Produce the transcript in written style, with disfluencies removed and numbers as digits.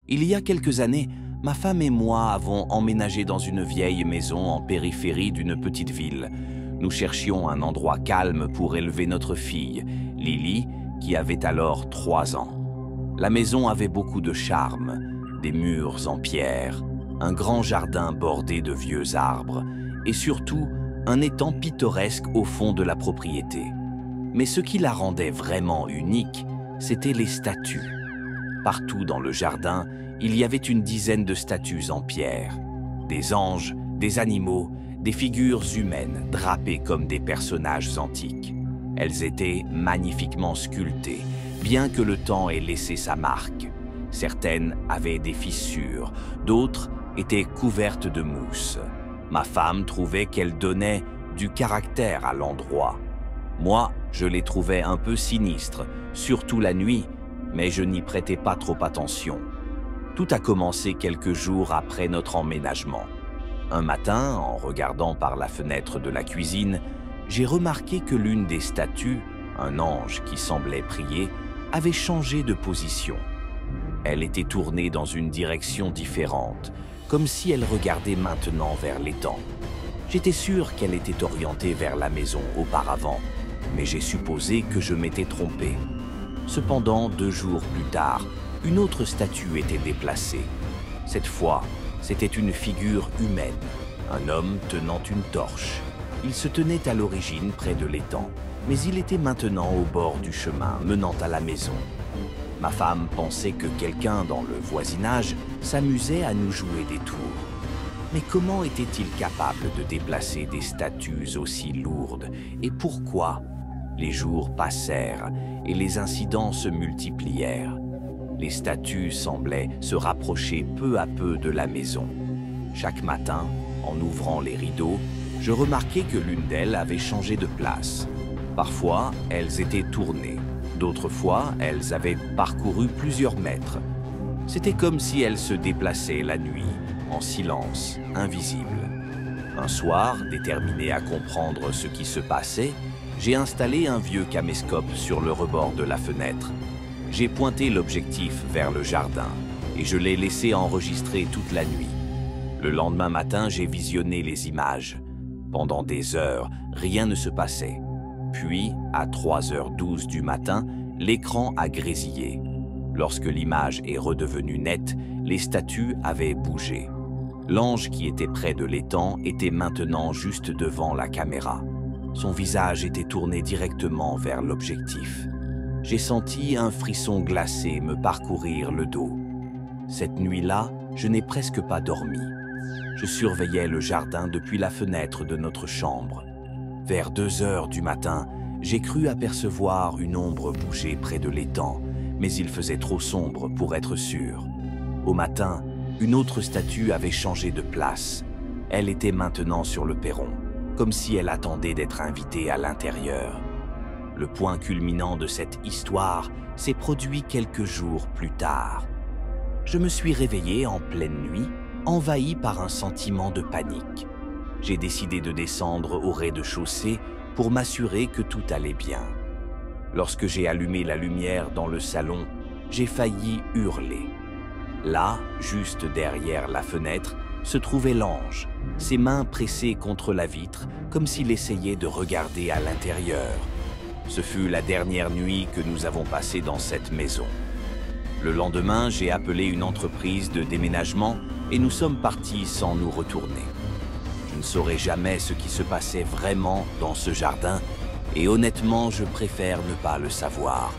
Il y a quelques années, ma femme et moi avons emménagé dans une vieille maison en périphérie d'une petite ville. Nous cherchions un endroit calme pour élever notre fille, Lily, qui avait alors 3 ans. La maison avait beaucoup de charme, des murs en pierre, un grand jardin bordé de vieux arbres et surtout un étang pittoresque au fond de la propriété. Mais ce qui la rendait vraiment unique, c'étaient les statues. Partout dans le jardin, il y avait une dizaine de statues en pierre. Des anges, des animaux, des figures humaines drapées comme des personnages antiques. Elles étaient magnifiquement sculptées, bien que le temps ait laissé sa marque. Certaines avaient des fissures, d'autres étaient couvertes de mousse. Ma femme trouvait qu'elles donnaient du caractère à l'endroit. Moi, je les trouvais un peu sinistres, surtout la nuit, mais je n'y prêtais pas trop attention. Tout a commencé quelques jours après notre emménagement. Un matin, en regardant par la fenêtre de la cuisine, j'ai remarqué que l'une des statues, un ange qui semblait prier, avait changé de position. Elle était tournée dans une direction différente, comme si elle regardait maintenant vers l'étang. J'étais sûr qu'elle était orientée vers la maison auparavant, mais j'ai supposé que je m'étais trompé. Cependant, 2 jours plus tard, une autre statue était déplacée. Cette fois, c'était une figure humaine, un homme tenant une torche. Il se tenait à l'origine près de l'étang, mais il était maintenant au bord du chemin menant à la maison. Ma femme pensait que quelqu'un dans le voisinage s'amusait à nous jouer des tours. Mais comment était-il capable de déplacer des statues aussi lourdes et pourquoi? Les jours passèrent et les incidents se multiplièrent. Les statues semblaient se rapprocher peu à peu de la maison. Chaque matin, en ouvrant les rideaux, je remarquais que l'une d'elles avait changé de place. Parfois, elles étaient tournées. D'autres fois, elles avaient parcouru plusieurs mètres. C'était comme si elles se déplaçaient la nuit, en silence, invisibles. Un soir, déterminé à comprendre ce qui se passait, j'ai installé un vieux caméscope sur le rebord de la fenêtre. J'ai pointé l'objectif vers le jardin et je l'ai laissé enregistrer toute la nuit. Le lendemain matin, j'ai visionné les images. Pendant des heures, rien ne se passait. Puis, à 3h12 du matin, l'écran a grésillé. Lorsque l'image est redevenue nette, les statues avaient bougé. L'ange qui était près de l'étang était maintenant juste devant la caméra. Son visage était tourné directement vers l'objectif. J'ai senti un frisson glacé me parcourir le dos. Cette nuit-là, je n'ai presque pas dormi. Je surveillais le jardin depuis la fenêtre de notre chambre. Vers 2h du matin, j'ai cru apercevoir une ombre bouger près de l'étang, mais il faisait trop sombre pour être sûr. Au matin, une autre statue avait changé de place. Elle était maintenant sur le perron, comme si elle attendait d'être invitée à l'intérieur. Le point culminant de cette histoire s'est produit quelques jours plus tard. Je me suis réveillé en pleine nuit, envahi par un sentiment de panique. J'ai décidé de descendre au rez-de-chaussée pour m'assurer que tout allait bien. Lorsque j'ai allumé la lumière dans le salon, j'ai failli hurler. Là, juste derrière la fenêtre, se trouvait l'ange, ses mains pressées contre la vitre, comme s'il essayait de regarder à l'intérieur. Ce fut la dernière nuit que nous avons passée dans cette maison. Le lendemain, j'ai appelé une entreprise de déménagement et nous sommes partis sans nous retourner. Je ne saurais jamais ce qui se passait vraiment dans ce jardin et honnêtement, je préfère ne pas le savoir.